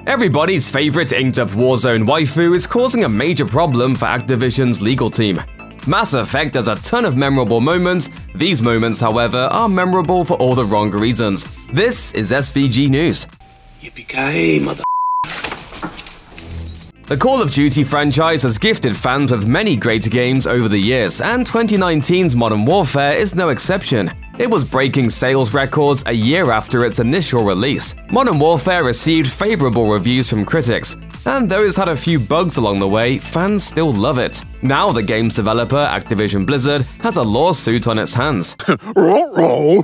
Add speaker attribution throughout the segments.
Speaker 1: Everybody's favorite inked-up Warzone waifu is causing a major problem for Activision's legal team. Mass Effect has a ton of memorable moments. These moments, however, are memorable for all the wrong reasons. This is SVG News.
Speaker 2: Yippee-ki-yay, mother.
Speaker 1: The Call of Duty franchise has gifted fans with many great games over the years, and 2019's Modern Warfare is no exception. It was breaking sales records a year after its initial release. Modern Warfare received favorable reviews from critics, and though it's had a few bugs along the way, fans still love it. Now the game's developer, Activision Blizzard, has a lawsuit on its hands.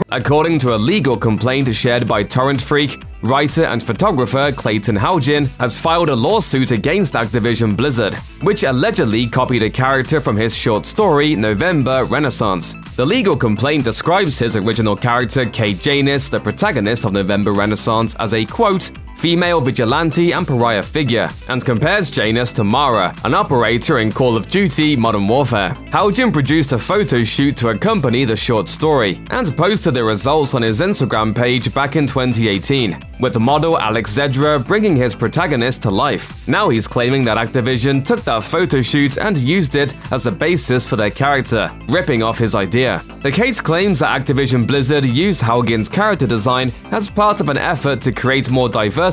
Speaker 1: According to a legal complaint shared by Torrent Freak, writer and photographer Clayton Haugen has filed a lawsuit against Activision Blizzard, which allegedly copied a character from his short story November Renaissance. The legal complaint describes his original character Kate Janus, the protagonist of November Renaissance, as a, quote, female vigilante and pariah figure, and compares Janus to Mara, an operator in Call of Duty Modern Warfare. Haugen produced a photo shoot to accompany the short story, and posted the results on his Instagram page back in 2018, with model Alex Zedra bringing his protagonist to life. Now he's claiming that Activision took that photo shoot and used it as a basis for their character, ripping off his idea. The case claims that Activision Blizzard used Haugen's character design as part of an effort to create more diversity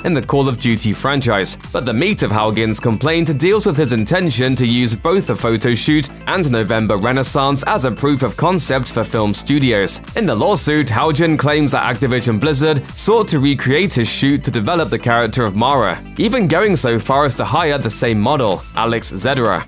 Speaker 1: in the Call of Duty franchise, but the meat of Haugen's complaint deals with his intention to use both the photo shoot and November Renaissance as a proof of concept for film studios. In the lawsuit, Haugen claims that Activision Blizzard sought to recreate his shoot to develop the character of Mara, even going so far as to hire the same model, Alex Zedra.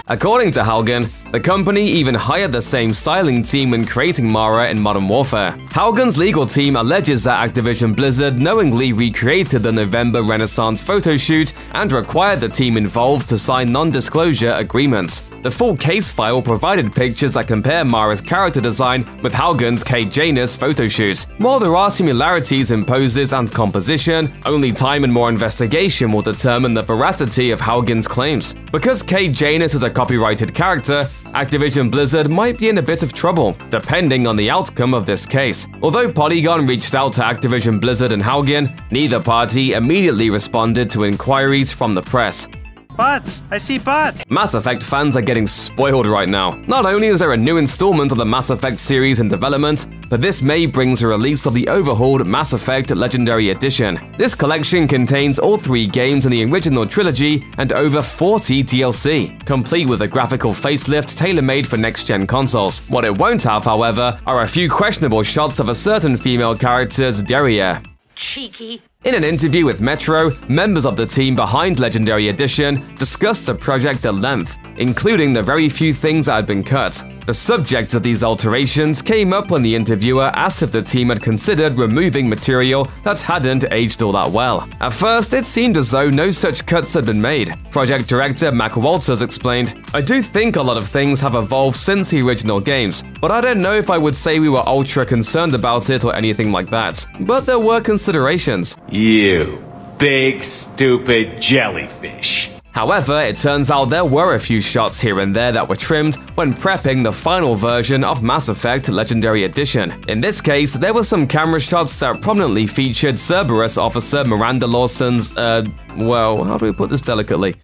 Speaker 1: According to Haugen, the company even hired the same styling team when creating Mara in Modern Warfare. Haugen's legal team alleges that Activision Blizzard knowingly recreated the November Renaissance photo shoot and required the team involved to sign non-disclosure agreements. The full case file provided pictures that compare Mara's character design with Haugen's Kate Janus photo shoot. While there are similarities in poses and composition, only time and more investigation will determine the veracity of Haugen's claims. Because Kate Janus is a copyrighted character, Activision Blizzard might be in a bit of trouble, depending on the outcome of this case. Although Polygon reached out to Activision Blizzard and Haugen, neither party immediately responded to inquiries from the press.
Speaker 3: Bots! I see bots!
Speaker 1: Mass Effect fans are getting spoiled right now. Not only is there a new installment of the Mass Effect series in development, but this May brings the release of the overhauled Mass Effect Legendary Edition. This collection contains all 3 games in the original trilogy and over 40 DLC, complete with a graphical facelift tailor-made for next-gen consoles. What it won't have, however, are a few questionable shots of a certain female character's derriere.
Speaker 4: Cheeky.
Speaker 1: In an interview with Metro, members of the team behind Legendary Edition discussed the project at length, including the very few things that had been cut. The subject of these alterations came up when the interviewer asked if the team had considered removing material that hadn't aged all that well. At first, it seemed as though no such cuts had been made. Project director Mac Walters explained, "I do think a lot of things have evolved since the original games, but I don't know if I would say we were ultra concerned about it or anything like that. But there were considerations."
Speaker 5: You big stupid jellyfish.
Speaker 1: However, it turns out there were a few shots here and there that were trimmed when prepping the final version of Mass Effect Legendary Edition. In this case, there were some camera shots that prominently featured Cerberus officer Miranda Lawson's, well, how do we put this delicately?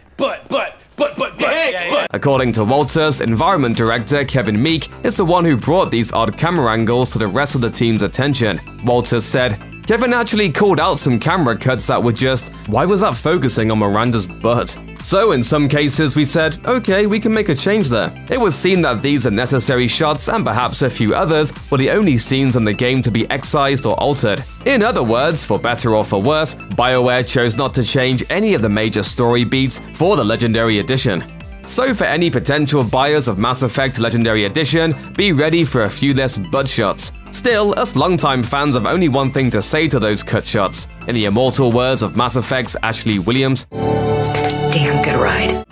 Speaker 1: According to Walters, environment director Kevin Meek is the one who brought these odd camera angles to the rest of the team's attention. Walters said, "Kevin actually called out some camera cuts that were just, why was that focusing on Miranda's butt? So in some cases we said, okay, we can make a change there." It was seen that these unnecessary shots and perhaps a few others were the only scenes in the game to be excised or altered. In other words, for better or for worse, BioWare chose not to change any of the major story beats for the Legendary Edition. So for any potential buyers of Mass Effect Legendary Edition, be ready for a few less butt shots. Still, us longtime fans have only one thing to say to those cut shots. In the immortal words of Mass Effect's Ashley Williams,
Speaker 4: "Damn good ride."